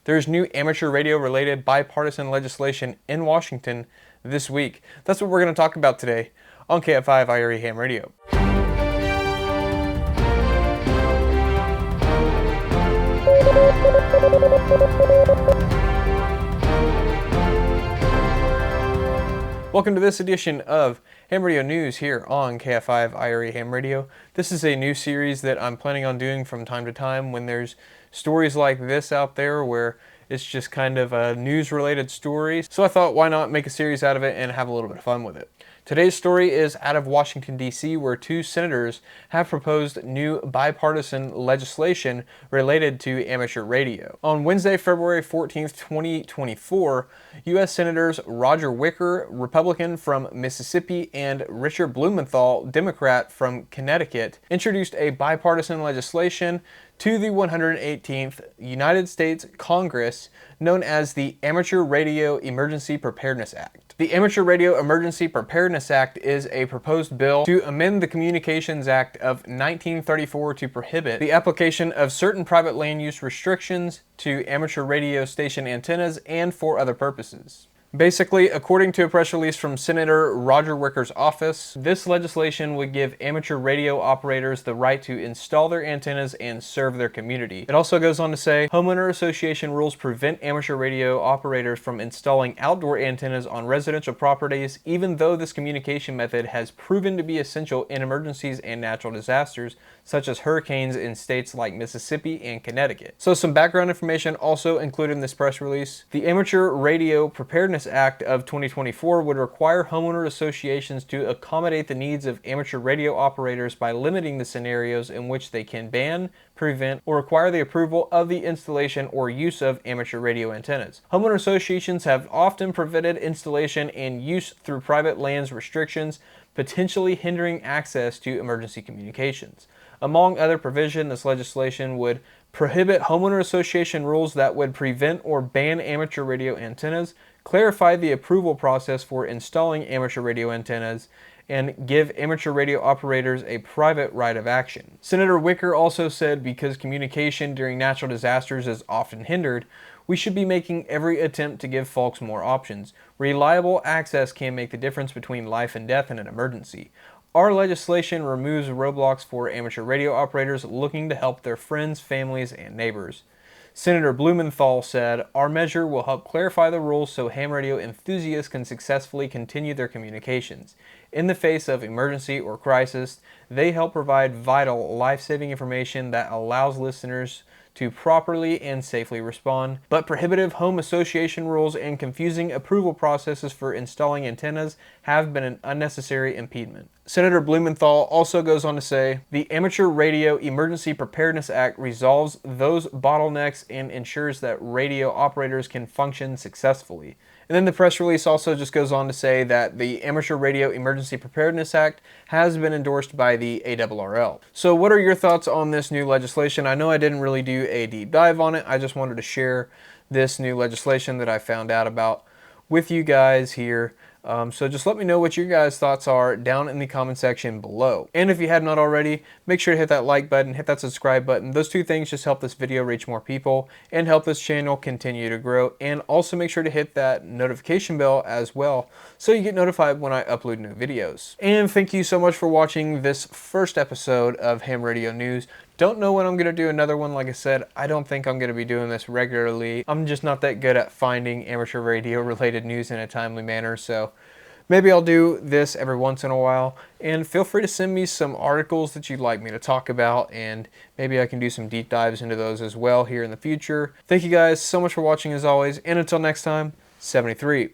There's new amateur radio-related bipartisan legislation in Washington this week. That's what we're going to talk about today on KF5 IRE Ham Radio. Welcome to this edition of Ham Radio News here on KF5 IRE Ham Radio. This is a new series that I'm planning on doing from time to time when there's stories like this out there where it's just kind of a news-related story. So I thought, why not make a series out of it and have a little bit of fun with it. Today's story is out of Washington, D.C., where two senators have proposed new bipartisan legislation related to amateur radio. On Wednesday, February 14th, 2024, U.S. Senators Roger Wicker, Republican from Mississippi, and Richard Blumenthal, Democrat from Connecticut, introduced a bipartisan legislation to the 118th United States Congress known as the Amateur Radio Emergency Preparedness Act. The Amateur Radio Emergency Preparedness Act is a proposed bill to amend the Communications Act of 1934 to prohibit the application of certain private land use restrictions to amateur radio station antennas and for other purposes. Basically, according to a press release from Senator Roger Wicker's office, this legislation would give amateur radio operators the right to install their antennas and serve their community. It also goes on to say, homeowner association rules prevent amateur radio operators from installing outdoor antennas on residential properties, even though this communication method has proven to be essential in emergencies and natural disasters, such as hurricanes in states like Mississippi and Connecticut. So some background information also included in this press release. The Amateur Radio Preparedness Act of 2024 would require homeowner associations to accommodate the needs of amateur radio operators by limiting the scenarios in which they can ban, prevent, or require the approval of the installation or use of amateur radio antennas. Homeowner associations have often prevented installation and use through private lands restrictions, potentially hindering access to emergency communications. Among other provisions, this legislation would prohibit homeowner association rules that would prevent or ban amateur radio antennas, clarify the approval process for installing amateur radio antennas, and give amateur radio operators a private right of action. Senator Wicker also said because communication during natural disasters is often hindered, we should be making every attempt to give folks more options. Reliable access can make the difference between life and death in an emergency. Our legislation removes roadblocks for amateur radio operators looking to help their friends, families, and neighbors. Senator Blumenthal said, our measure will help clarify the rules so ham radio enthusiasts can successfully continue their communications. In the face of emergency or crisis, they help provide vital, life-saving information that allows listeners to properly and safely respond, but prohibitive home association rules and confusing approval processes for installing antennas have been an unnecessary impediment. Senator Blumenthal also goes on to say, the Amateur Radio Emergency Preparedness Act resolves those bottlenecks and ensures that radio operators can function successfully. And then the press release also just goes on to say that the Amateur Radio Emergency Preparedness Act has been endorsed by the ARRL. So what are your thoughts on this new legislation? I know I didn't really do a deep dive on it. I just wanted to share this new legislation that I found out about with you guys here. So just let me know what your guys' thoughts are down in the comment section below. And if you have not already, make sure to hit that like button, hit that subscribe button. Those two things just help this video reach more people and help this channel continue to grow. And also make sure to hit that notification bell as well so you get notified when I upload new videos. And thank you so much for watching this first episode of Ham Radio News. Don't know when I'm going to do another one. Like I said, I don't think I'm going to be doing this regularly. I'm just not that good at finding amateur radio related news in a timely manner, so maybe I'll do this every once in a while. And feel free to send me some articles that you'd like me to talk about, and maybe I can do some deep dives into those as well here in the future. Thank you guys so much for watching as always, and until next time, 73.